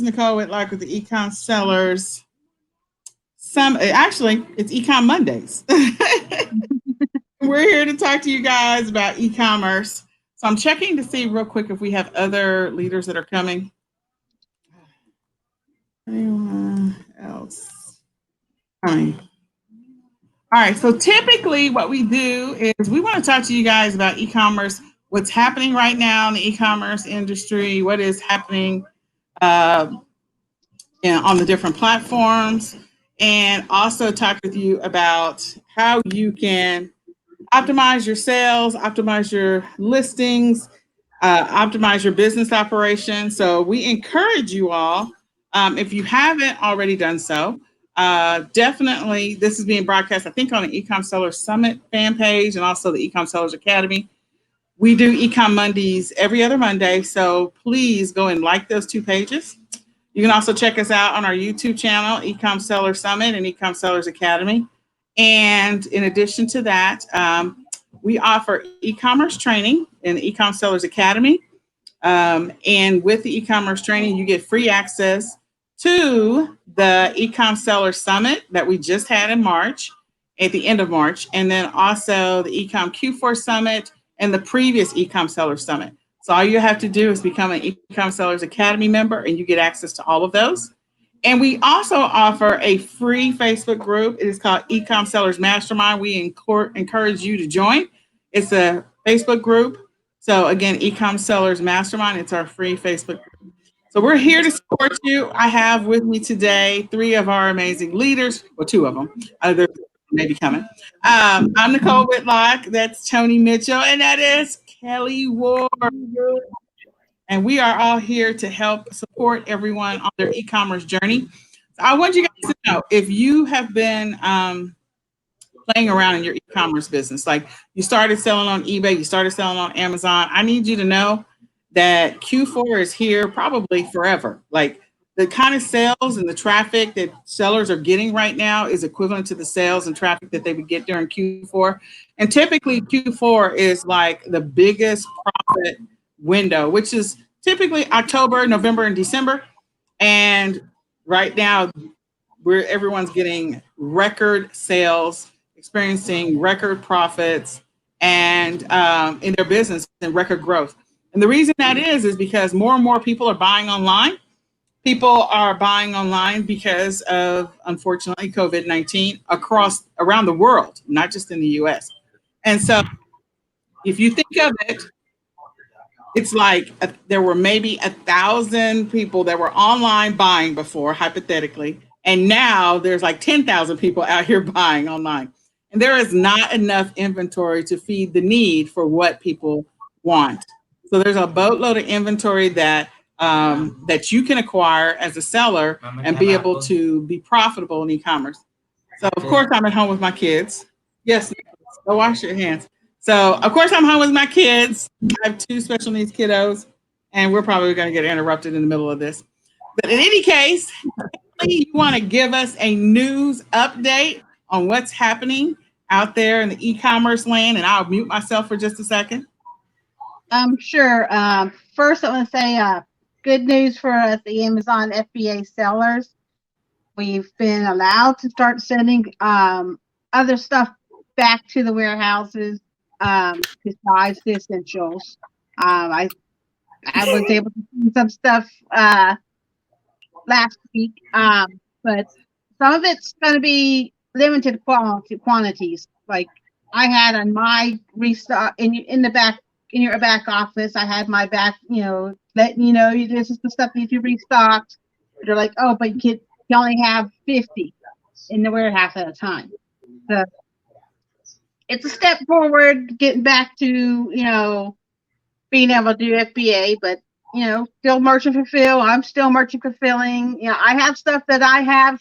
Nicole Whitlock with the eCom Sellers. Actually, it's eCom Mondays. We're here to talk to you guys about e-commerce. So I'm checking to see real quick if we have other leaders that are coming. Anyone else coming? All right, so typically what we do is we want to talk to you guys about e-commerce, what's happening right now in the e-commerce industry, what is happening on the different platforms, and also talk with you about how you can optimize your sales, optimize your listings, optimize your business operation. So we encourage you all, if you haven't already done so, definitely, this is being broadcast, I think, on the eCom Sellers Summit fan page and also the eCom Sellers Academy. We do eCom Mondays every other Monday, so please go and like those two pages. You can also check us out on our YouTube channel, eCom Sellers Summit and eCom Sellers Academy. And in addition to that, we offer e-commerce training in the eCom Sellers Academy. And with the e-commerce training, you get free access to the eCom Sellers Summit that we just had in March, at the end of March, and then also the eCom Q4 Summit and the previous eCom Sellers Summit. So all you have to do is become an eCom Sellers Academy member and you get access to all of those. And we also offer a free Facebook group. It is called eCom Sellers Mastermind. We encourage you to join. It's a Facebook group. So again, eCom Sellers Mastermind, it's our free Facebook group. So we're here to support you. I have with me today 3 of our amazing leaders, well, 2 of them. Others may be coming. I'm Nicole Whitlock. That's Tony Mitchell. And that is Kelly Ward. And we are all here to help support everyone on their e-commerce journey. So I want you guys to know, if you have been playing around in your e-commerce business, like you started selling on eBay, you started selling on Amazon, I need you to know that Q4 is here probably forever. Like the kind of sales and the traffic that sellers are getting right now is equivalent to the sales and traffic that they would get during Q4. And typically Q4 is like the biggest profit window, which is typically October, November, and December. And right now, everyone's getting record sales, experiencing record profits, and in their business and record growth. And the reason that is because more and more people are buying online. People are buying online because of, unfortunately, COVID-19 around the world, not just in the US. And so if you think of it, it's like there were maybe 1,000 people that were online buying before, hypothetically, and now there's like 10,000 people out here buying online. And there is not enough inventory to feed the need for what people want. So there's a boatload of inventory that you can acquire as a seller and be able to be profitable in e-commerce. So of course I'm at home with my kids. Yes, go wash your hands. So of course I'm home with my kids. I have 2 special needs kiddos, and we're probably going to get interrupted in the middle of this. But in any case, you want to give us a news update on what's happening out there in the e-commerce land, and I'll mute myself for just a second. Sure. First, I want to say good news for us, the Amazon FBA sellers. We've been allowed to start sending other stuff back to the warehouses besides the essentials. I was able to see some stuff last week, but some of it's going to be limited quantities. Like I had on my restock in the back. In your back office, I had my back, letting you know this is the stuff that you restocked. They're like, oh, but you only have 50 in the warehouse at a time. So it's a step forward, getting back to, being able to do FBA, but, still merchant fulfill. I'm still merchant fulfilling. I have stuff that I have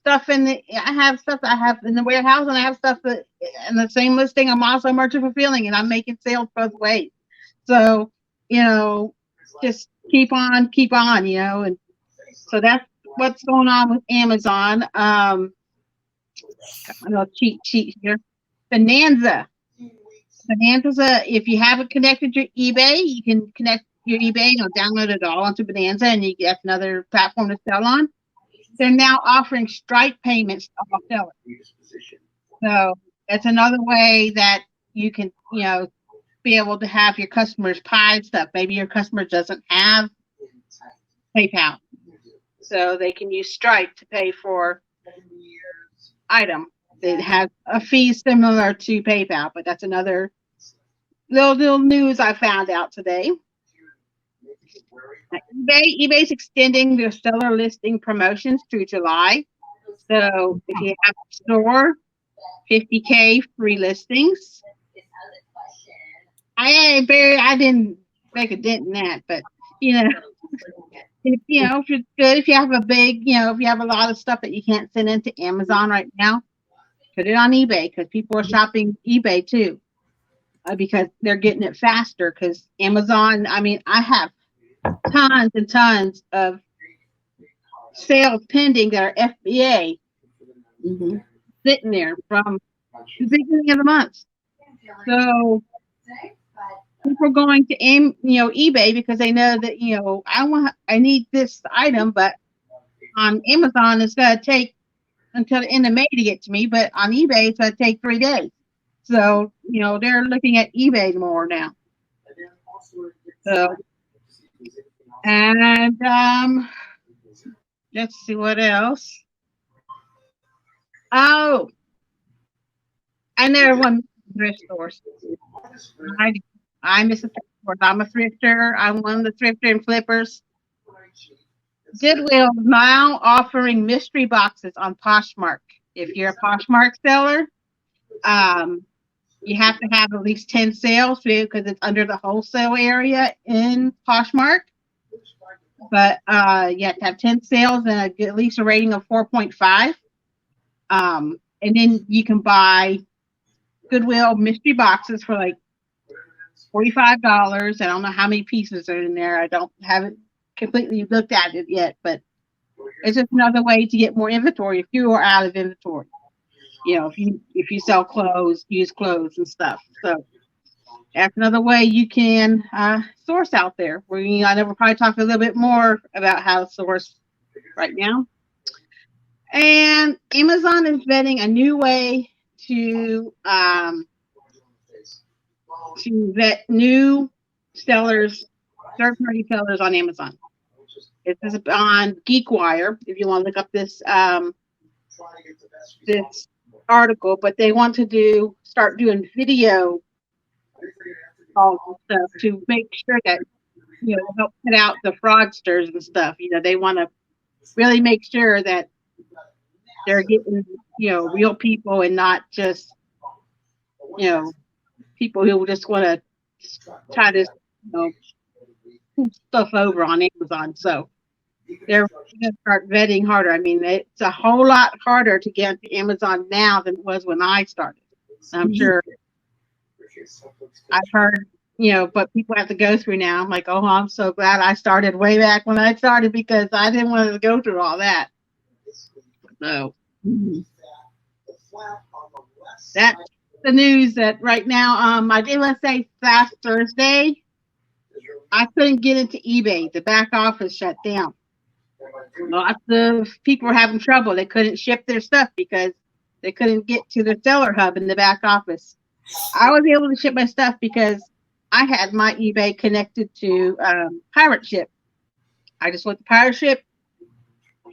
stuff that I have in the warehouse, and I have stuff that in the same listing I'm also merchant fulfilling, and I'm making sales both ways. So, just keep on, and so that's what's going on with Amazon. I'm gonna cheat here. Bonanza. If you haven't connected your eBay, you can your eBay, download it all onto Bonanza, and you get another platform to sell on. They're now offering Stripe payments to all sellers. So that's another way that you can, be able to have your customers buy stuff. Maybe your customer doesn't have PayPal, so they can use Stripe to pay for item. It has a fee similar to PayPal, but that's another little news I found out today. eBay's extending their seller listing promotions through July. So if you have a store, 50K free listings. I didn't make a dent in that, but if it's good, if you have a big, if you have a lot of stuff that you can't send into Amazon right now, put it on eBay, because people are shopping eBay too, because they're getting it faster. Because Amazon, I have tons and tons of sales pending that are FBA sitting there from the beginning of the month. So people are going to eBay because they know that I need this item, but on Amazon it's going to take until the end of May to get to me, but on eBay it's going to take 3 days. So they're looking at eBay more now. So, and let's see what else. Oh, I never won thrift stores. I miss a thrift store. I'm a thrifter. I'm one of the thrifter and flippers. Goodwill now offering mystery boxes on Poshmark. If you're a Poshmark seller, you have to have at least 10 sales because it's under the wholesale area in Poshmark. But you have to have 10 sales and at least a rating of 4.5. And then you can buy Goodwill mystery boxes for like $45. I don't know how many pieces are in there. I haven't completely looked at it yet, but it's just another way to get more inventory if you are out of inventory. If you sell clothes, used clothes and stuff. So that's another way you can source out there. I know we'll probably talk a little bit more about how to source right now. And Amazon is vetting a new way to vet new sellers, third-party sellers on Amazon. This is on GeekWire, if you want to look up this article, but they want to start doing video calls and stuff to make sure that help put out the fraudsters and stuff. They want to really make sure that they're getting real people and not just people who just want to try to put stuff over on Amazon. So they're going to start vetting harder. It's a whole lot harder to get to Amazon now than it was when I started. I'm sure I've heard, but people have to go through now. I'm like, oh, I'm so glad I started way back when I started, because I didn't want to go through all that. So that's the news that right now. I did want to say last Thursday, I couldn't get into eBay. The back office shut down. Lots of people were having trouble. They couldn't ship their stuff because they couldn't get to the seller hub in the back office. I was able to ship my stuff because I had my eBay connected to Pirate Ship. I just went to Pirate Ship,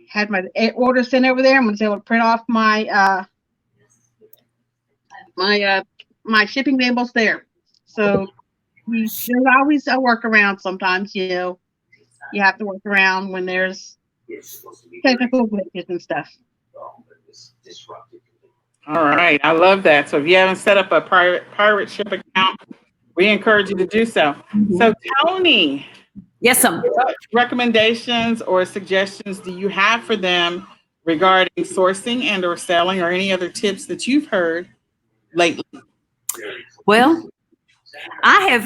had my order sent over there, and was able to print off my my shipping labels there. So there's always a workaround. Sometimes you have to work around when there's technical glitches and stuff. All right, I love that. So if you haven't set up a pirate ship account, we encourage you to do so. So Tony, yes, what recommendations or suggestions do you have for them regarding sourcing and or selling, or any other tips that you've heard lately? Well, I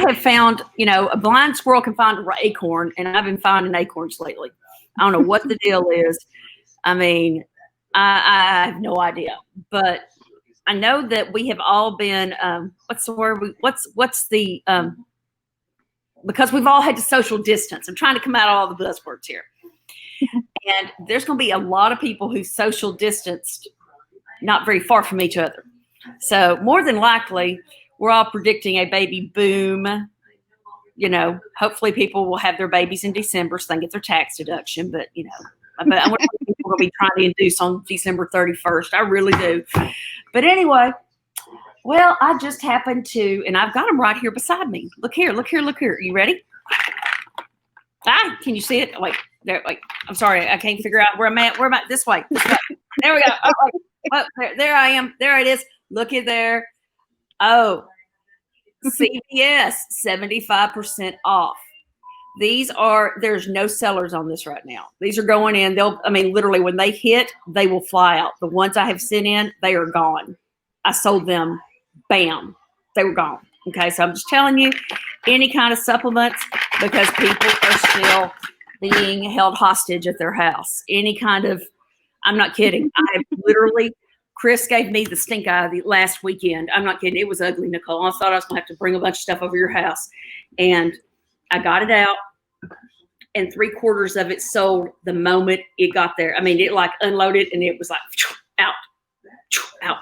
have found, a blind squirrel can find an acorn, and I've been finding acorns lately. I don't know what the deal is. I have no idea, but I know that we have all been, what's the word? because we've all had to social distance. I'm trying to come out of all the buzzwords here. And there's going to be a lot of people who social distanced not very far from each other. So more than likely, we're all predicting a baby boom. You know, hopefully people will have their babies in December so they can get their tax deduction. But, you know, I wonder what people are going to be trying to induce on December 31st. I really do. But anyway, well, I just happened to, and I've got them right here beside me. Look here, look here, look here. Are you ready? Ah, can you see it? Wait, there. Wait, I'm sorry, I can't figure out where I'm at. Where am I? This way. This way. There we go. Oh, there I am. There it is. Look at there. Oh, CVS 75% off. There's no sellers on this right now. These are going in. Literally when they hit, they will fly out. The ones I have sent in, they are gone. I sold them. Bam. They were gone. Okay. So I'm just telling you, any kind of supplements, because people are still being held hostage at their house. Any kind of, I'm not kidding. I have literally, Chris gave me the stink eye last weekend. I'm not kidding. It was ugly, Nicole. I thought I was going to have to bring a bunch of stuff over your house. And I got it out, and 3/4 of it sold the moment it got there. I mean, it like unloaded, and it was like out, out,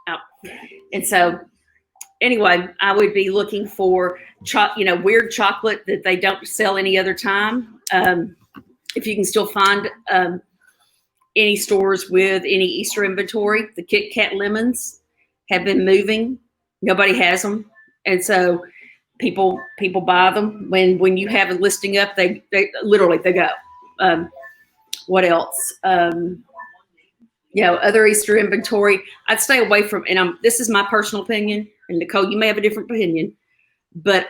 out. And so anyway, I would be looking for, weird chocolate that they don't sell any other time. If you can still find any stores with any Easter inventory, the Kit Kat lemons have been moving. Nobody has them. And so people buy them. When you have a listing up, they literally go. What else? Other Easter inventory, I'd stay away from, and this is my personal opinion, and Nicole, you may have a different opinion, but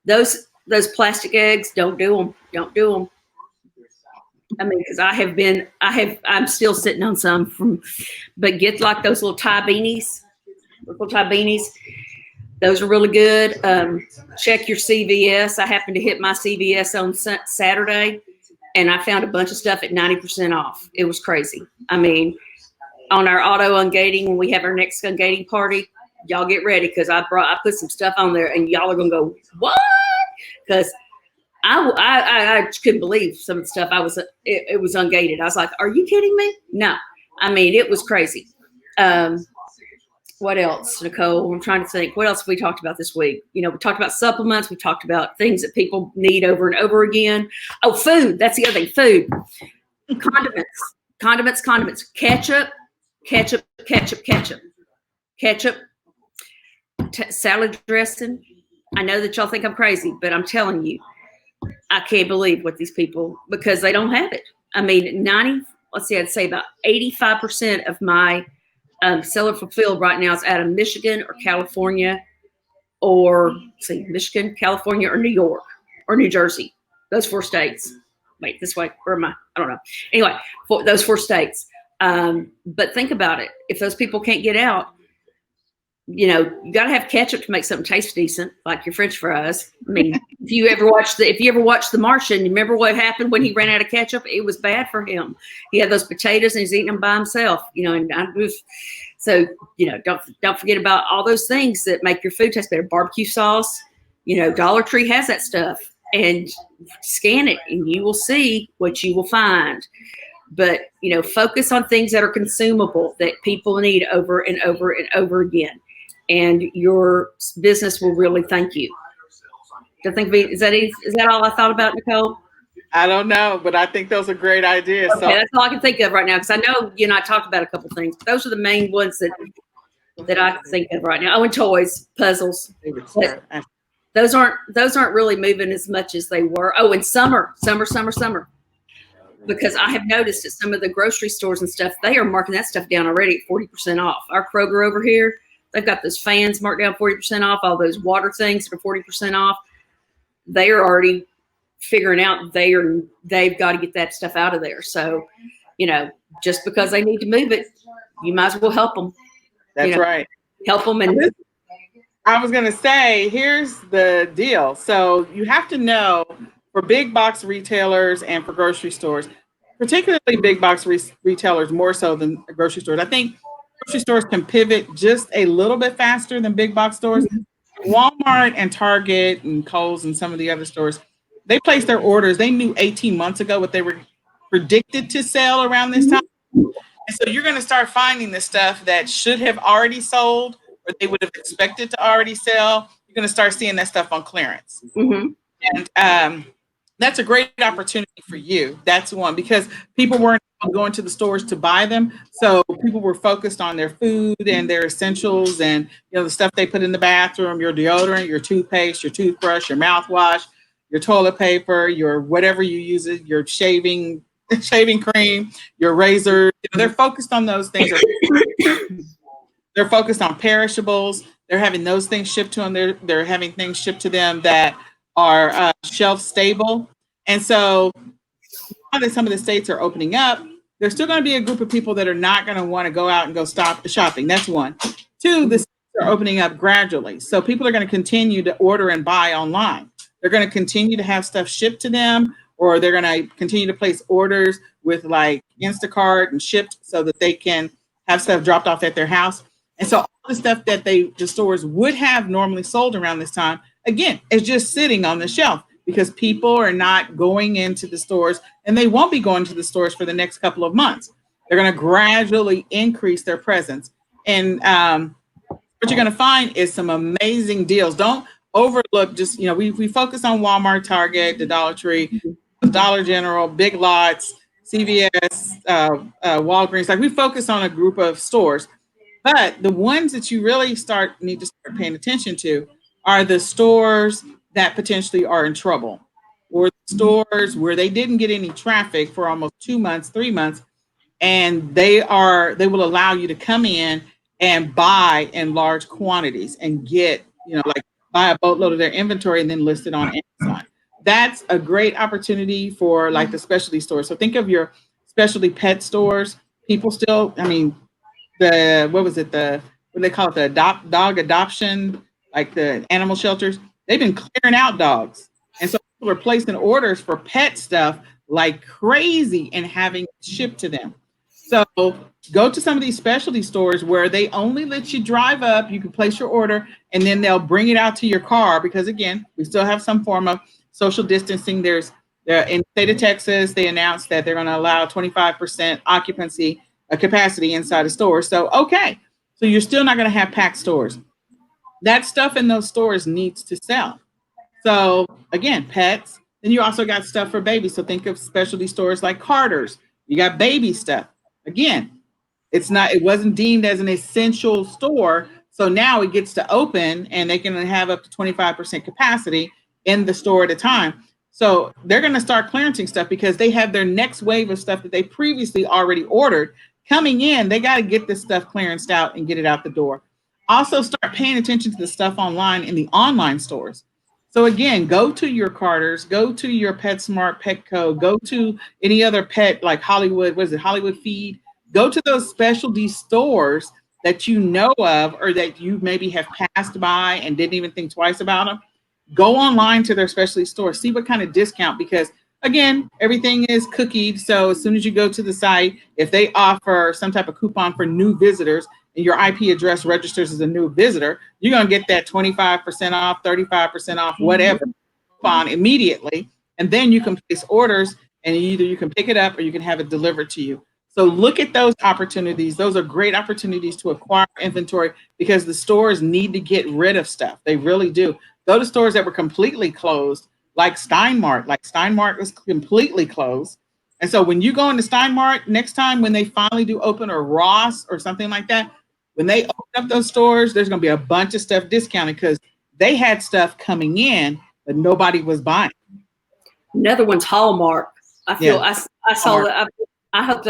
those plastic eggs, don't do them. Don't do them. I mean, because I'm still sitting on some but get like those little tie beanies. Those are really good. Check your CVS. I happened to hit my CVS on Saturday, and I found a bunch of stuff at 90% off. It was crazy. I mean, on our auto ungating, when we have our next ungating party, y'all get ready, because I put some stuff on there, and y'all are gonna go, what? Because I couldn't believe some of the stuff it was ungated. I was like, are you kidding me? No. I mean, it was crazy. What else, Nicole? I'm trying to think. What else have we talked about this week? We talked about supplements. We talked about things that people need over and over again. Oh, food. That's the other thing. Food. Condiments. Ketchup. Salad dressing. I know that y'all think I'm crazy, but I'm telling you, I can't believe what these people, because they don't have it. I mean, I'd say about 85% of my seller fulfilled right now is out of Michigan or California, Michigan, California, or New York or New Jersey. Those 4 states. Wait, this way. Where am I? I don't know. Anyway, those 4 states. But think about it. If those people can't get out, you got to have ketchup to make something taste decent, like your French fries. I mean, if you ever watched The Martian, you remember what happened when he ran out of ketchup? It was bad for him. He had those potatoes and he's eating them by himself. Don't forget about all those things that make your food taste better. Barbecue sauce. Dollar Tree has that stuff, and scan it, and you will see what you will find. But focus on things that are consumable, that people need over and over and over again. And your business will really thank you. Is that all I thought about, Nicole? I don't know, but I think those are great ideas. Okay, that's all I can think of right now, because I know you and I talked about a couple things. But those are the main ones that I can think of right now. Oh, and toys, puzzles. Those aren't really moving as much as they were. Oh, and summer. Because I have noticed at some of the grocery stores and stuff, they are marking that stuff down already at 40% off. Our Kroger over here, they've got those fans marked down 40% off, all those water things for 40% off. They are already figuring out they've got to get that stuff out of there. So, just because they need to move it, you might as well help them. That's right. Help them. And I was going to say, here's the deal. So you have to know, for big box retailers and for grocery stores, particularly big box retailers more so than grocery stores. I think grocery stores can pivot just a little bit faster than big box stores. Walmart Walmart and Target and Kohl's and some of the other stores, they placed their orders. They knew 18 months ago what they were predicted to sell around this time. And so you're going to start finding the stuff that should have already sold or they would have expected to already sell. You're going to start seeing that stuff on clearance. Mm-hmm. And that's a great opportunity for you. That's one, because people weren't going to the stores to buy them. So people were focused on their food and their essentials and, the stuff they put in the bathroom, your deodorant, your toothpaste, your toothbrush, your mouthwash, your toilet paper, your whatever you use it, your shaving cream, your razor. They're focused on those things. They're focused on perishables. They're having those things shipped to them. They're having things shipped to them that are shelf stable. And so now that some of the states are opening up, there's still going to be a group of people that are not going to want to go out and go stop shopping. That's one. Two, the states are opening up gradually. So people are going to continue to order and buy online. They're going to continue to have stuff shipped to them, or they're going to continue to place orders with like Instacart and shipped so that they can have stuff dropped off at their house. And so all the stuff that the stores would have normally sold around this time, again, is just sitting on the shelf because people are not going into the stores, and they won't be going to the stores for the next couple of months. They're going to gradually increase their presence. And what you're going to find is some amazing deals. Don't overlook just, we focus on Walmart, Target, the Dollar Tree, Dollar General, Big Lots, CVS, Walgreens. Like, we focus on a group of stores. But the ones that you really need to start paying attention to are the stores that potentially are in trouble, or the stores where they didn't get any traffic for almost 2 months, 3 months, and they will allow you to come in and buy in large quantities and get, like buy a boatload of their inventory and then list it on Amazon. That's a great opportunity for like the specialty stores. So think of your specialty pet stores. People still, what do they call it? The dog adoption, like the animal shelters. They've been clearing out dogs. And so people are placing orders for pet stuff like crazy and having it shipped to them. So go to some of these specialty stores where they only let you drive up. You can place your order and then they'll bring it out to your car, because again, we still have some form of social distancing. In the state of Texas, they announced that they're going to allow 25% occupancy capacity inside a store. So, okay. So you're still not going to have packed stores. That stuff in those stores needs to sell. So again, pets. Then you also got stuff for babies. So think of specialty stores like Carter's. You got baby stuff. Again, it wasn't deemed as an essential store. So now it gets to open and they can have up to 25% capacity in the store at a time. So they're going to start clearancing stuff because they have their next wave of stuff that they previously already ordered coming in. They got to get this stuff clearanced out and get it out the door. Also start paying attention to the stuff online in the online stores. So again, go to your Carter's, go to your PetSmart, Petco, go to any other pet like Hollywood, Hollywood Feed. Go to those specialty stores that you know of or that you maybe have passed by and didn't even think twice about them. Go online to their specialty store, see what kind of discount, because again, everything is cookied. So as soon as you go to the site, if they offer some type of coupon for new visitors and your IP address registers as a new visitor, you're going to get that 25% off, 35% off, whatever coupon immediately. And then you can place orders and either you can pick it up or you can have it delivered to you. So look at those opportunities. Those are great opportunities to acquire inventory because the stores need to get rid of stuff. They really do. Go to stores that were completely closed, like Steinmart. Like Steinmart was completely closed. And so when you go into Steinmart next time, when they finally do open, or Ross or something like that, when they open up those stores, there's going to be a bunch of stuff discounted because they had stuff coming in, but nobody was buying. Another one's Hallmark. I saw that. I hope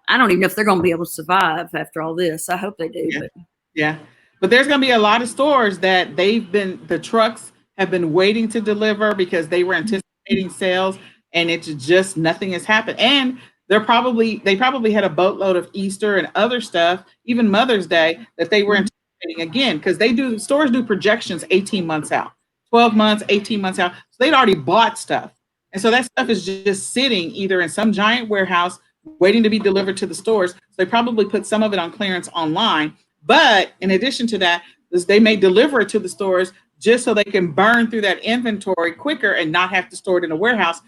I don't even know if they're going to be able to survive after all this. I hope they do. Yeah. But there's going to be a lot of stores that the trucks have been waiting to deliver because they were anticipating sales, and it's just nothing has happened. And they probably had a boatload of Easter and other stuff, even Mother's Day, that they were anticipating again, because stores do projections 18 months out, 12 months, 18 months out. So they'd already bought stuff. And so that stuff is just sitting either in some giant warehouse waiting to be delivered to the stores. So they probably put some of it on clearance online. But in addition to that, they may deliver it to the stores just so they can burn through that inventory quicker and not have to store it in a warehouse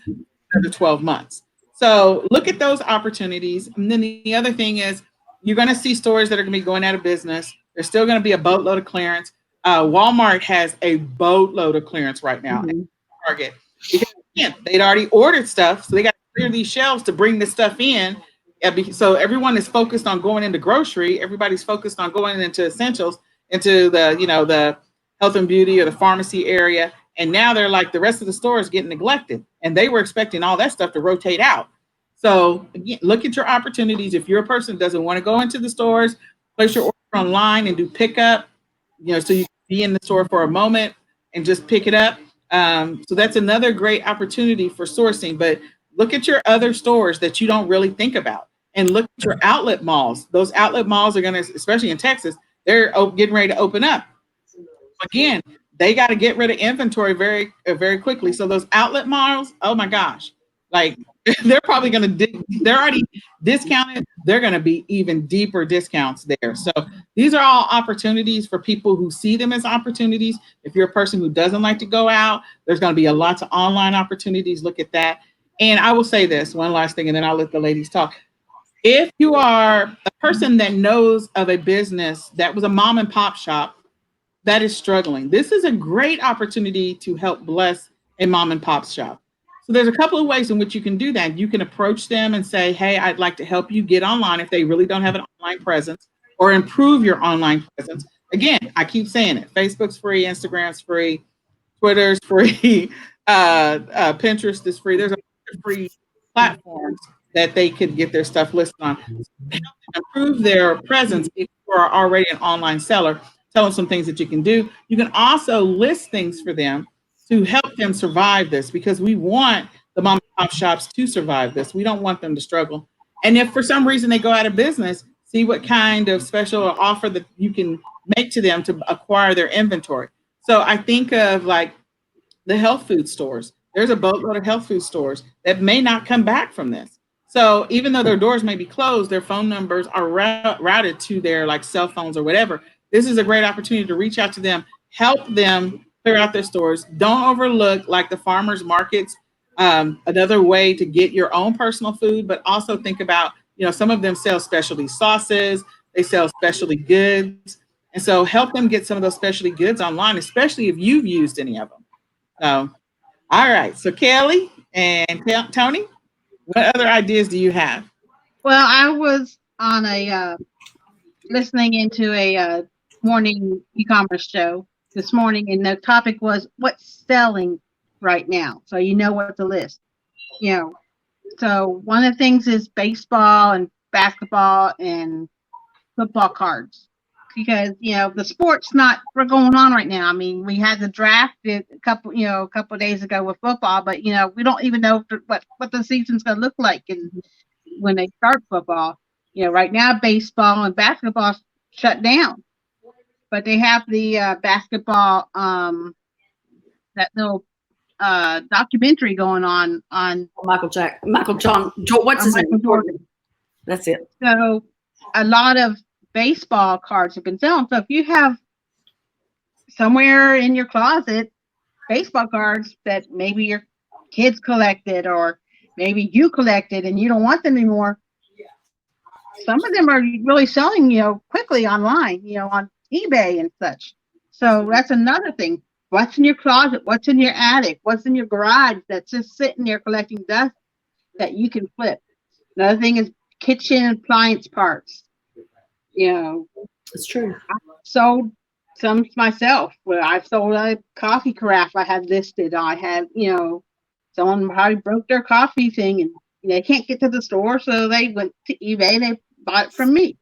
for 12 months. So look at those opportunities. And then the other thing is you're going to see stores that are going to be going out of business. There's still going to be a boatload of clearance. Walmart has a boatload of clearance right now. Mm-hmm. Target, because again, they'd already ordered stuff, so they got to clear these shelves to bring this stuff in. So everyone is focused on going into grocery. Everybody's focused on going into essentials, into the health and beauty or the pharmacy area. And now they're like, the rest of the stores getting neglected, and they were expecting all that stuff to rotate out. So again, look at your opportunities. If you're a person that doesn't want to go into the stores, place your order online and do pickup. So you can be in the store for a moment and just pick it up. So that's another great opportunity for sourcing. But look at your other stores that you don't really think about, and look at your outlet malls. Those outlet malls are going to, especially in Texas, they're getting ready to open up. Again, they got to get rid of inventory very, very quickly. So those outlet malls, oh my gosh, like they're probably going to, they're already discounted. They're going to be even deeper discounts there. So these are all opportunities for people who see them as opportunities. If you're a person who doesn't like to go out, there's going to be a lot of online opportunities. Look at that. And I will say this one last thing, and then I'll let the ladies talk. If you are a person that knows of a business that was a mom and pop shop that is struggling, this is a great opportunity to help bless a mom and pop shop. So there's a couple of ways in which you can do that. You can approach them and say, hey, I'd like to help you get online if they really don't have an online presence, or improve your online presence. Again, I keep saying it. Facebook's free, Instagram's free, Twitter's free, Pinterest is free. There's a bunch of free platforms that they could get their stuff listed on. So improve their presence if you are already an online seller. Tell them some things that you can do. You can also list things for them to help them survive this, because we want the mom and pop shops to survive this. We don't want them to struggle. And if for some reason they go out of business, see what kind of special offer that you can make to them to acquire their inventory. So I think of like the health food stores. There's a boatload of health food stores that may not come back from this. So even though their doors may be closed, their phone numbers are routed to their like cell phones or whatever. This is a great opportunity to reach out to them, help them clear out their stores. Don't overlook like the farmers markets, another way to get your own personal food, but also think about, some of them sell specialty sauces, they sell specialty goods. And so help them get some of those specialty goods online, especially if you've used any of them. So, all right. So Kelly and Tony, what other ideas do you have? Well, I was on listening into a morning e-commerce show this morning, and the topic was what's selling right now. So you know what to list. So one of the things is baseball and basketball and football cards, because the sport's not going on right now. I mean, we had the draft a couple of days ago with football, but we don't even know what the season's going to look like and when they start football. Right now baseball and basketball shut down, but they have the basketball that little documentary going on Michael John, what's his name? Jordan. That's it. So a lot of baseball cards have been selling. So if you have somewhere in your closet baseball cards that maybe your kids collected, or maybe you collected and you don't want them anymore, some of them are really selling, quickly online, on eBay and such. So that's another thing. What's in your closet? What's in your attic? What's in your garage that's just sitting there collecting dust that you can flip? Another thing is kitchen appliance parts. It's true. I sold some myself. Well, I've sold a coffee carafe I had listed. I had, someone probably broke their coffee thing and they can't get to the store, so they went to eBay and they bought it from me.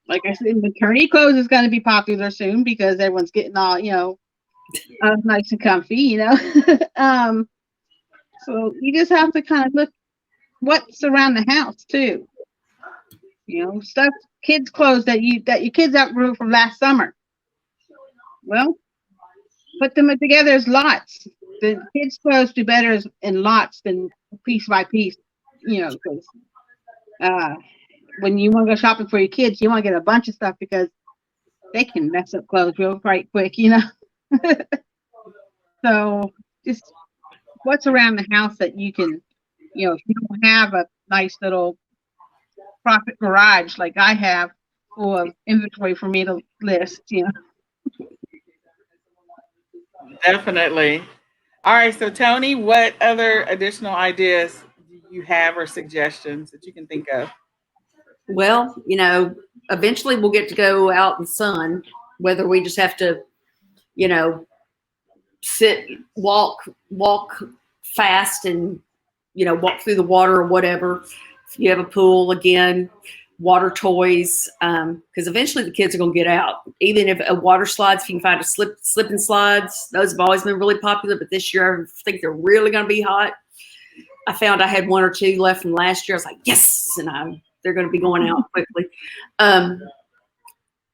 Like I said, maternity clothes is going to be popular soon because everyone's getting all, nice and comfy, So you just have to kind of look what's around the house too. Stuff, kids' clothes that your kids outgrew from last summer. Well, put them together as lots. The kids' clothes do better in lots than piece by piece, because when you want to go shopping for your kids, you want to get a bunch of stuff because they can mess up clothes real right quick, you know. So just what's around the house that you can, you know, if you don't have a nice little profit garage like I have full of inventory for me to list, you know. Definitely. All right. So, Tony, what other additional ideas do you have or suggestions that you can think of? Well, you know, eventually we'll get to go out in the sun, whether we just have to, you know, walk fast and, you know, walk through the water or whatever. If you have a pool, again, water toys, because eventually the kids are going to get out. Even if a water slides, if you can find a slip and slides, those have always been really popular, but this year I think they're really going to be hot. I found I had one or two left from last year. I was like, yes, and they're going to be going out quickly.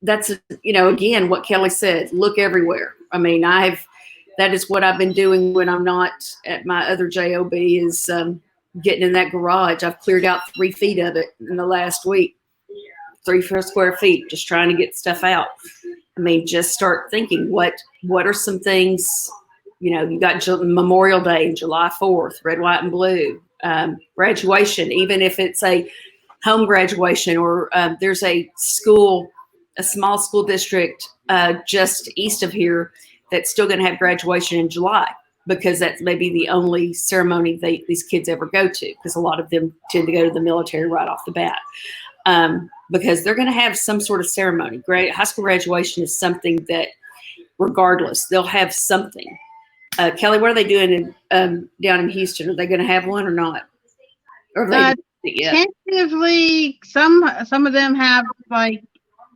That's, you know, again, what Kelly said, look everywhere. I mean, that is what I've been doing when I'm not at my other job is getting in that garage. I've cleared out 3 feet of it in the last week, 3 square feet, just trying to get stuff out. I mean, just start thinking what are some things, you know, you got Memorial Day, July 4th, red, white, and blue, graduation, even if it's a home graduation or there's a small school district just east of here that's still going to have graduation in July because that's maybe the only ceremony these kids ever go to because a lot of them tend to go to the military right off the bat because they're going to have some sort of ceremony. High school graduation is something that regardless, they'll have something. Kelly, what are they doing down in Houston? Are they going to have one or not? Or have they tentatively, some of them have like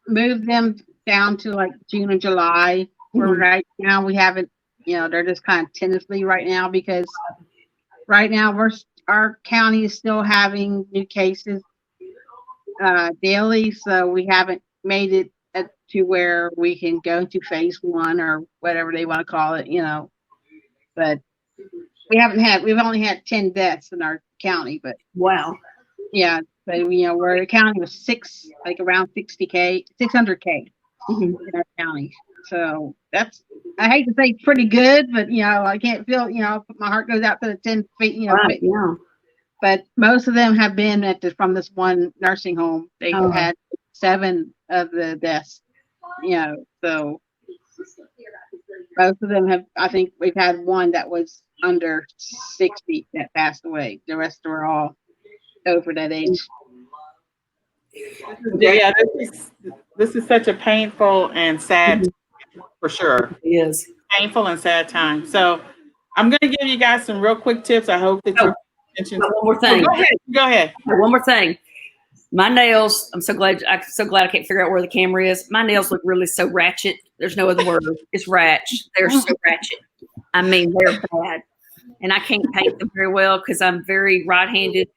moved them down to like June and July. Mm-hmm. Right now we haven't, you know, they're just kind of tentatively right now because right now our county is still having new cases daily, so we haven't made it to where we can go to phase 1 or whatever they want to call it, you know. But we've only had 10 deaths in our county, but wow. Yeah, but you know, where the county was around 600K mm-hmm. in our county. So that's, I hate to say pretty good, but you know, I can't feel, you know, my heart goes out to the 10 feet, you know. Right, yeah. But most of them have been from this one nursing home. They had 7 of the deaths, you know, so most of them have, I think we've had one that was under 60 that passed away. The rest were all over that age. Yeah, this is such a painful and sad time, for sure. It is. Painful and sad time. So I'm going to give you guys some real quick tips. I hope that you're one more thing. Go ahead. One more thing. My nails, I'm so glad I can't figure out where the camera is. My nails look really so ratchet. There's no other word. It's ratchet. They're so ratchet. I mean, they're bad. And I can't paint them very well because I'm very right-handed.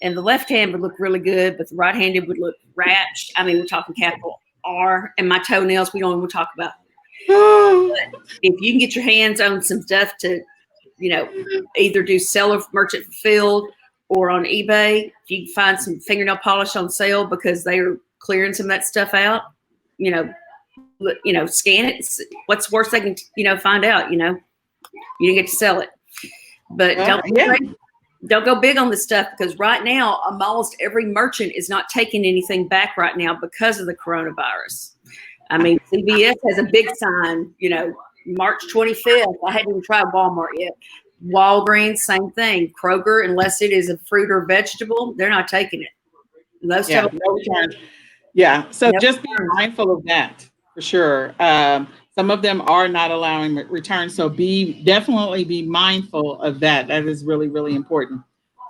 And the left hand would look really good, but the right-handed would look ratched. I mean, we're talking capital R. And my toenails, we don't even talk about. But if you can get your hands on some stuff to, you know, either do seller merchant fulfilled or on eBay, if you can find some fingernail polish on sale because they are clearing some of that stuff out, you know, scan it. What's the worst they can, you know, find out, you know, you didn't get to sell it. But don't go big on this stuff because right now, almost every merchant is not taking anything back right now because of the coronavirus. I mean, CVS has a big sign, you know, March 25th. I hadn't even tried Walmart yet. Walgreens, same thing. Kroger, unless it is a fruit or vegetable, they're not taking it. No return. Yeah. So just be mindful of that for sure. Some of them are not allowing returns. So definitely be mindful of that. That is really, really important.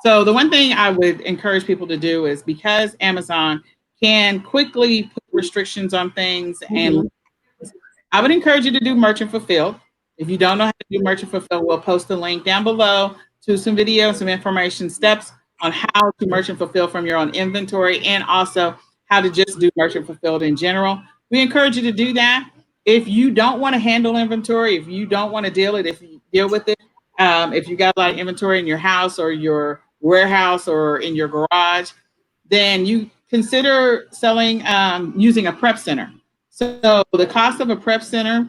So the one thing I would encourage people to do is because Amazon can quickly put restrictions on things, and I would encourage you to do merchant fulfilled. If you don't know how to do merchant fulfilled, we'll post a link down below to some videos, some information, steps on how to merchant fulfill from your own inventory, and also how to just do merchant fulfilled in general. We encourage you to do that. If you don't want to handle inventory, if you don't want to deal with it, if you got a lot of inventory in your house or your warehouse or in your garage, then you consider selling using a prep center. So the cost of a prep center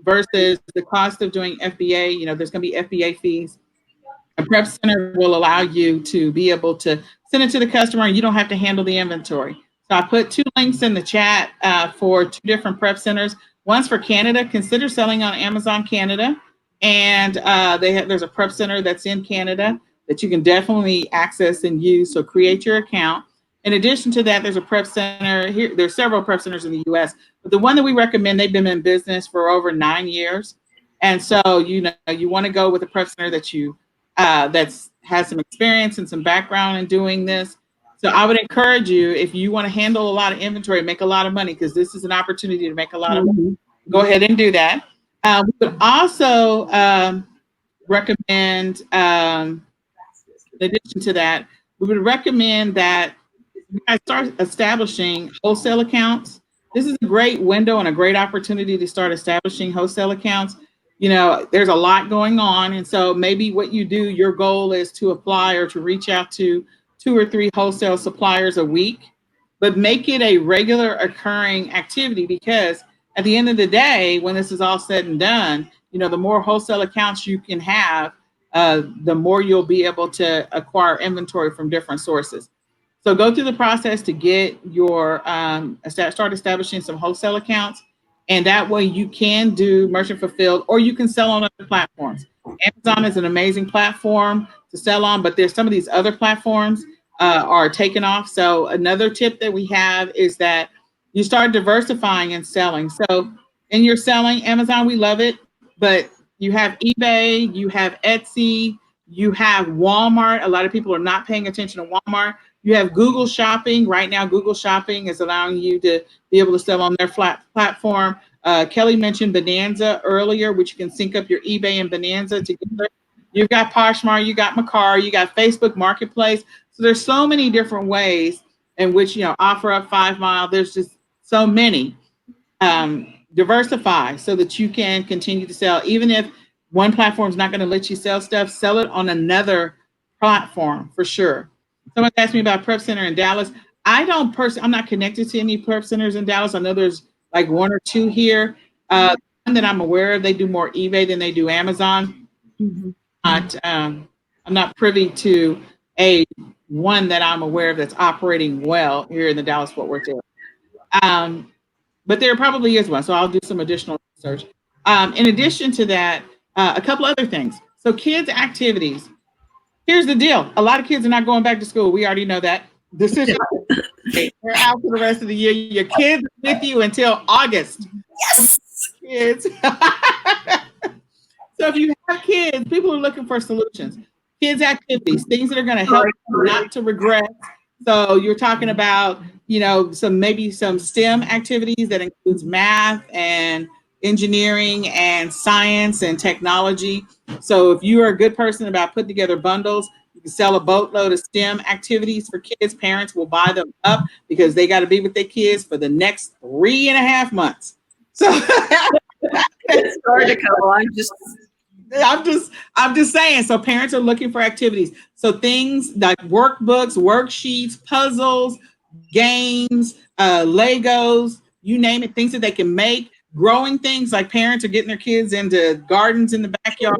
versus the cost of doing FBA, there's going to be FBA fees. A prep center will allow you to be able to send it to the customer and you don't have to handle the inventory. So I put 2 links in the chat for 2 different prep centers. One's for Canada. Consider selling on Amazon Canada. And there's a prep center that's in Canada that you can definitely access and use. So create your account. In addition to that, there's a prep center here. There's several prep centers in the US, but the one that we recommend, they've been in business for over 9 years. And so, you want to go with a prep center that has some experience and some background in doing this. So I would encourage you, if you want to handle a lot of inventory, make a lot of money, because this is an opportunity to make a lot of money. Go ahead and do that. We would also recommend, in addition to that, we would recommend that you guys start establishing wholesale accounts. This is a great window and a great opportunity to start establishing wholesale accounts. There's a lot going on. And so maybe what you do, your goal is to apply or to reach out to 2 or 3 wholesale suppliers a week, but make it a regular occurring activity, because at the end of the day, when this is all said and done, the more wholesale accounts you can have, the more you'll be able to acquire inventory from different sources. So go through the process to get your start establishing some wholesale accounts. And that way you can do merchant fulfilled, or you can sell on other platforms. Amazon is an amazing platform to sell on, but there's some of these other platforms are taken off. So another tip that we have is that you start diversifying and selling. So in your selling, Amazon, we love it, but you have eBay, you have Etsy, you have Walmart. A lot of people are not paying attention to Walmart. You have Google Shopping. Right now, Google Shopping is allowing you to be able to sell on their platform. Kelly mentioned Bonanza earlier, which you can sync up your eBay and Bonanza together. You've got Poshmark, you got Mercari, you got Facebook Marketplace. So there's so many different ways in which, OfferUp, 5 Mile, there's just so many. Diversify so that you can continue to sell. Even if one platform is not going to let you sell stuff, sell it on another platform for sure. Someone asked me about prep center in Dallas. I'm not connected to any prep centers in Dallas. I know there's like 1 or 2 here. One that I'm aware of, they do more eBay than they do Amazon. I'm not privy to one that I'm aware of that's operating well here in the Dallas-Fort Worth area. But there probably is one, so I'll do some additional research. In addition to that, a couple other things. So kids' activities. Here's the deal. A lot of kids are not going back to school. We already know that. Decision. They're out for the rest of the year. Your kids are with you until August. Yes. Kids. So if you have kids, people are looking for solutions. Kids' activities, things that are going to help you not to regret. So you're talking about, some STEM activities that includes math and engineering and science and technology. So if you are a good person about putting together bundles, you can sell a boatload of STEM activities for kids. Parents will buy them up because they got to be with their kids for the next 3.5 months. So sorry to come on. I'm just saying. So parents are looking for activities. So things like workbooks, worksheets, puzzles, games, Legos, you name it, things that they can make. Growing things, like parents are getting their kids into gardens in the backyard.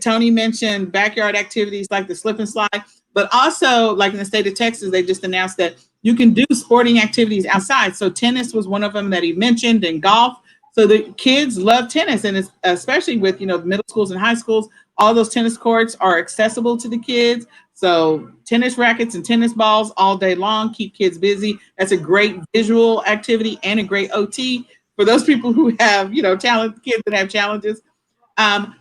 Tony mentioned backyard activities like the slip and slide, but also like in the state of Texas, they just announced that you can do sporting activities outside. So tennis was one of them that he mentioned, and golf. So the kids love tennis, and it's, especially with middle schools and high schools, all those tennis courts are accessible to the kids. So tennis rackets and tennis balls all day long, keep kids busy. That's a great visual activity and a great OT for those people who have talent, kids that have challenges.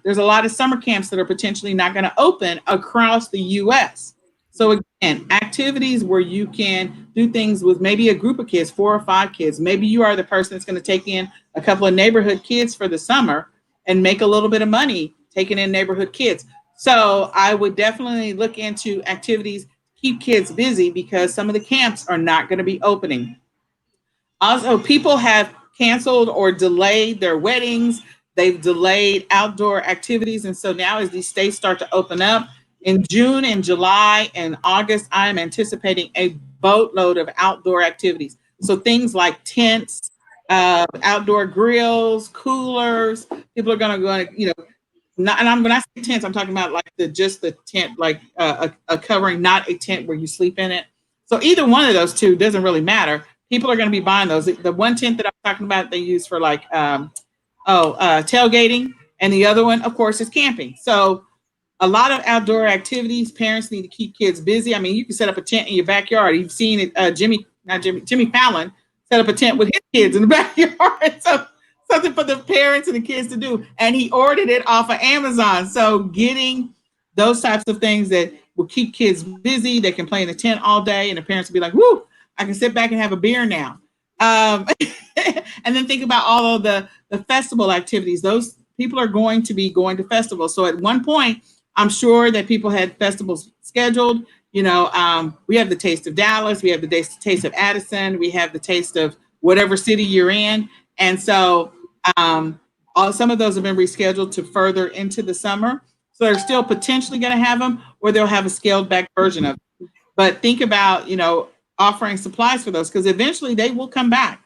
There's a lot of summer camps that are potentially not going to open across the U.S. So again, activities where you can do things with maybe a group of kids, 4 or 5 kids. Maybe you are the person that's going to take in a couple of neighborhood kids for the summer and make a little bit of money taking in neighborhood kids. So I would definitely look into activities to keep kids busy, because some of the camps are not going to be opening. Also, people have canceled or delayed their weddings. They've delayed outdoor activities. And so now as these states start to open up, In June and July and August, I'm anticipating a boatload of outdoor activities. So things like tents, outdoor grills, coolers. People are going to go, not, and when I say tents, I'm talking about like just the tent, like a covering, not a tent where you sleep in it. So either one of those two doesn't really matter. People are going to be buying those. The one tent that I'm talking about, they use for like tailgating, and the other one, of course, is camping. So a lot of outdoor activities. Parents need to keep kids busy. I mean, you can set up a tent in your backyard. You've seen it. Jimmy Fallon set up a tent with his kids in the backyard. So something for the parents and the kids to do. And he ordered it off of Amazon. So getting those types of things that will keep kids busy. They can play in the tent all day, and the parents will be like, "Whoo! I can sit back and have a beer now." And then think about all of the festival activities. Those people are going to be going to festivals. So at one point, I'm sure that people had festivals scheduled. We have the Taste of Dallas, we have the Taste of Addison, we have the Taste of whatever city you're in. And so some of those have been rescheduled to further into the summer. So they're still potentially going to have them, or they'll have a scaled back version of it. But think about, offering supplies for those, because eventually they will come back.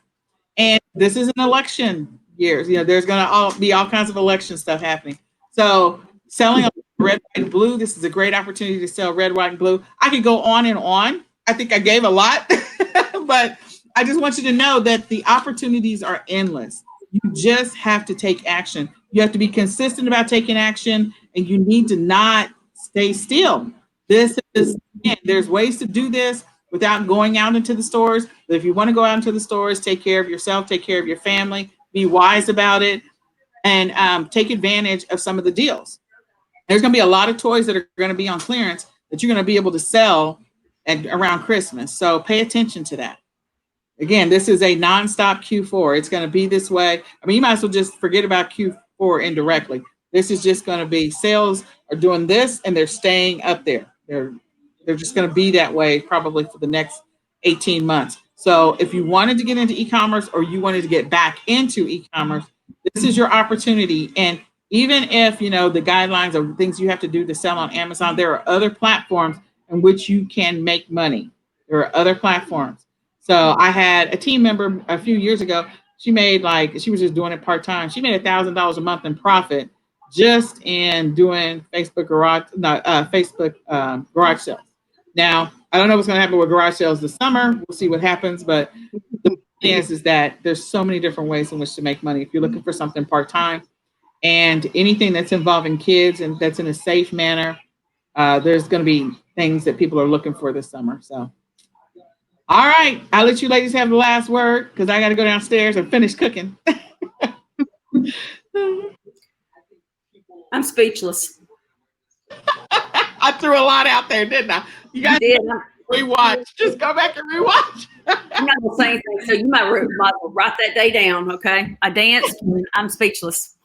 And this is an election year. There's going to be all kinds of election stuff happening. So selling red, white, and blue, this is a great opportunity to sell red, white, and blue. I could go on and on. I think I gave a lot, but I just want you to know that the opportunities are endless. You just have to take action. You have to be consistent about taking action, and you need to not stay still. There's ways to do this without going out into the stores. But if you want to go out into the stores, take care of yourself, take care of your family, be wise about it, and take advantage of some of the deals. There's going to be a lot of toys that are going to be on clearance that you're going to be able to sell around Christmas. So pay attention to that. Again, this is a nonstop Q4. It's going to be this way. I mean, you might as well just forget about Q4 indirectly. This is just going to be sales are doing this, and they're staying up there. They're just going to be that way probably for the next 18 months. So if you wanted to get into e-commerce, or you wanted to get back into e-commerce, this is your opportunity. And even if, the guidelines or things you have to do to sell on Amazon, there are other platforms in which you can make money. There are other platforms. So I had a team member a few years ago. She was just doing it part-time. She made $1,000 a month in profit just in doing Facebook garage sales. Now, I don't know what's going to happen with garage sales this summer. We'll see what happens. But the thing is that there's so many different ways in which to make money. If you're looking for something part-time and anything that's involving kids and that's in a safe manner, there's going to be things that people are looking for this summer. So, all right. I'll let you ladies have the last word, because I got to go downstairs and finish cooking. I'm speechless. I threw a lot out there, didn't I? You guys rewatch. Just go back and rewatch. I'm not going to say anything, so you might write that day down, okay? I danced, and I'm speechless.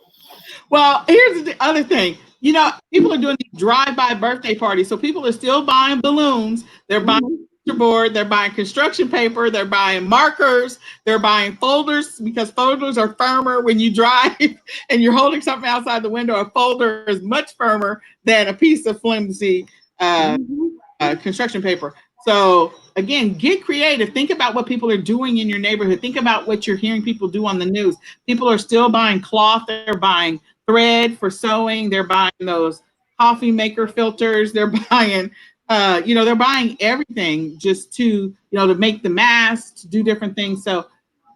Well, here's the other thing. People are doing these drive-by birthday parties, so people are still buying balloons. They're buying board, they're buying construction paper, they're buying markers, they're buying folders, because folders are firmer when you drive and you're holding something outside the window. A folder is much firmer than a piece of flimsy construction paper. So again, get creative. Think about what people are doing in your neighborhood. Think about what you're hearing people do on the news. People are still buying cloth. They're buying thread for sewing. They're buying those coffee maker filters. They're buying they're buying everything just to make the masks, to do different things. So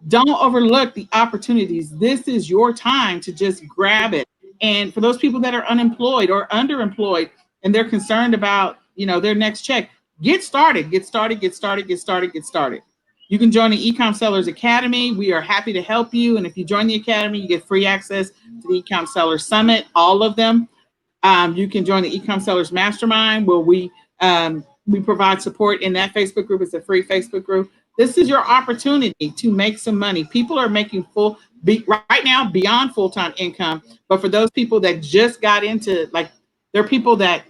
don't overlook the opportunities. This is your time to just grab it. And for those people that are unemployed or underemployed, and they're concerned about, their next check, get started. You can join the eCom Sellers Academy. We are happy to help you. And if you join the Academy, you get free access to the eCom Sellers Summit, all of them. You can join the eCom Sellers Mastermind, where we provide support in that Facebook group. It's a free Facebook group. This is your opportunity to make some money. People are making right now beyond full-time income. But for those people that just got into, there are people that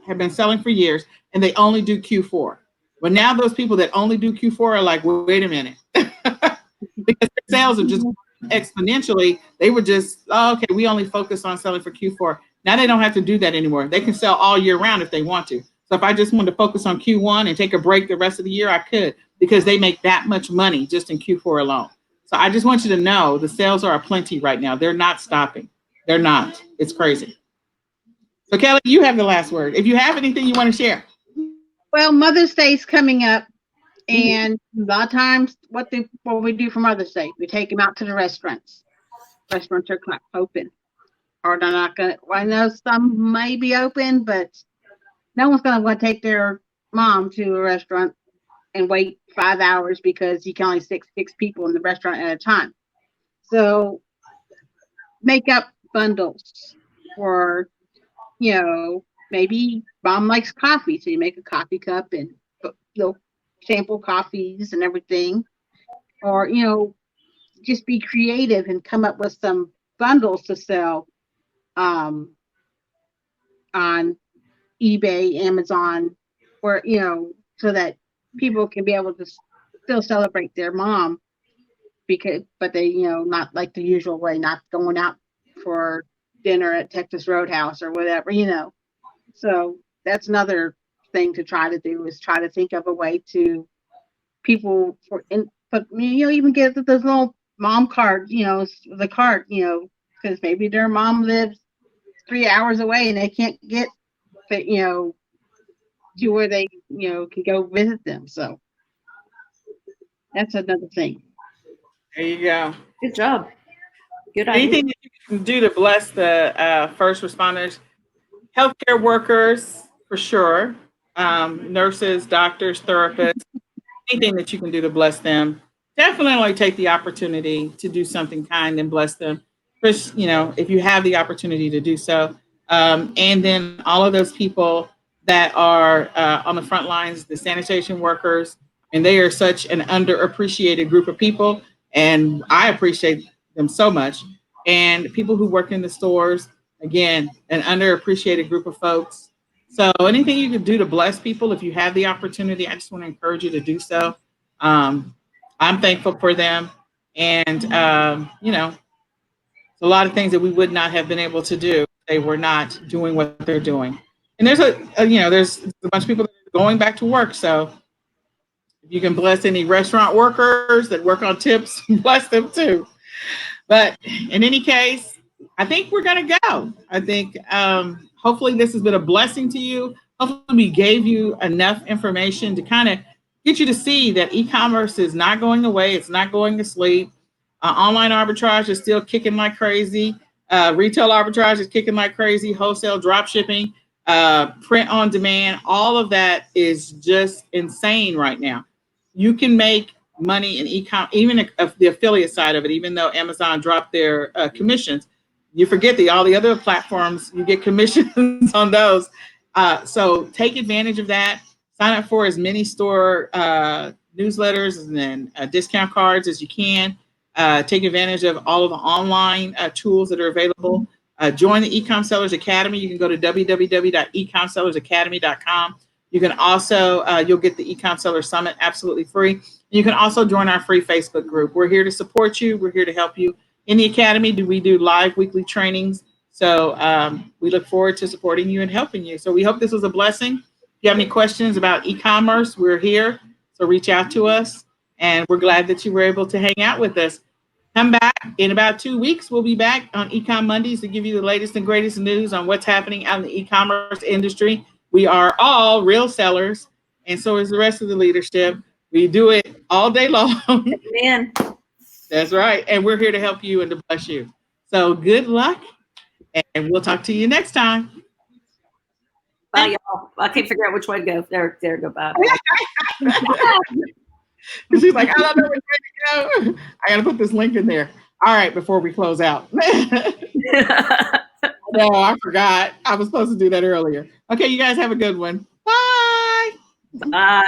have been selling for years, and they only do Q4. But now those people that only do Q4 are like, wait a minute. Because their sales are just exponentially. They were just, okay, we only focus on selling for Q4. Now they don't have to do that anymore. They can sell all year round if they want to. So if I just wanted to focus on Q1 and take a break the rest of the year, I could, because they make that much money just in Q4 alone. So I just want you to know the sales are aplenty right now. They're not stopping. They're not. It's crazy. So Kelly, you have the last word. If you have anything you want to share. Well, Mother's Day is coming up, and a lot of times, what we do for Mother's Day, we take them out to the restaurants. Restaurants are open, or they're not gonna. Well, I know some may be open, but no one's gonna want to take their mom to a restaurant and wait 5 hours because you can only six people in the restaurant at a time. So make up bundles for, maybe mom likes coffee, so you make a coffee cup and sample coffees and everything, or just be creative and come up with some bundles to sell on eBay, Amazon, or so that people can be able to still celebrate their mom, but they not like the usual way, not going out for dinner at Texas Roadhouse or whatever. So that's another thing to try to do, is try to think of a way to even get those little mom card, the card, because maybe their mom lives 3 hours away and they can't get to where they can go visit them. So that's another thing. There you go. Good job. Good idea. Anything that you can do to bless the first responders, healthcare workers, for sure, nurses, doctors, therapists, anything that you can do to bless them. Definitely take the opportunity to do something kind and bless them. First, if you have the opportunity to do so. And then all of those people that are on the front lines, the sanitation workers, and they are such an underappreciated group of people. And I appreciate them so much. And people who work in the stores, again, an underappreciated group of folks. So anything you can do to bless people, if you have the opportunity, I just want to encourage you to do so. I'm thankful for them. And, it's a lot of things that we would not have been able to do if they were not doing what they're doing. And there's there's a bunch of people that are going back to work. So if you can bless any restaurant workers that work on tips, bless them too. But in any case, I think we're going to go. I think hopefully this has been a blessing to you. Hopefully we gave you enough information to kind of get you to see that e-commerce is not going away. It's not going to sleep. Online arbitrage is still kicking like crazy. Retail arbitrage is kicking like crazy. Wholesale drop shipping, print on demand, all of that is just insane right now. You can make money in e-com, even the affiliate side of it, even though Amazon dropped their commissions. You forget all the other platforms, you get commissions on those. So take advantage of that. Sign up for as many store newsletters and then discount cards as you can. Take advantage of all of the online tools that are available. Join the eCom Sellers Academy. You can go to www.ecomsellersacademy.com. You can also, you'll get the eCom Seller Summit absolutely free. You can also join our free Facebook group. We're here to support you. We're here to help you. In the Academy, we do live weekly trainings. So we look forward to supporting you and helping you. So we hope this was a blessing. If you have any questions about e-commerce, we're here. So reach out to us. And we're glad that you were able to hang out with us. Come back in about 2 weeks. We'll be back on eCom Mondays to give you the latest and greatest news on what's happening out in the e-commerce industry. We are all real sellers, and so is the rest of the leadership. We do it all day long. Amen. That's right. And we're here to help you and to bless you. So good luck, and we'll talk to you next time. Bye, y'all. I can't figure out which way to go. There, go. Bye. She's like, I don't know which way to go. I got to put this link in there. All right, before we close out. No, I forgot. I was supposed to do that earlier. Okay, you guys have a good one. Bye. Bye.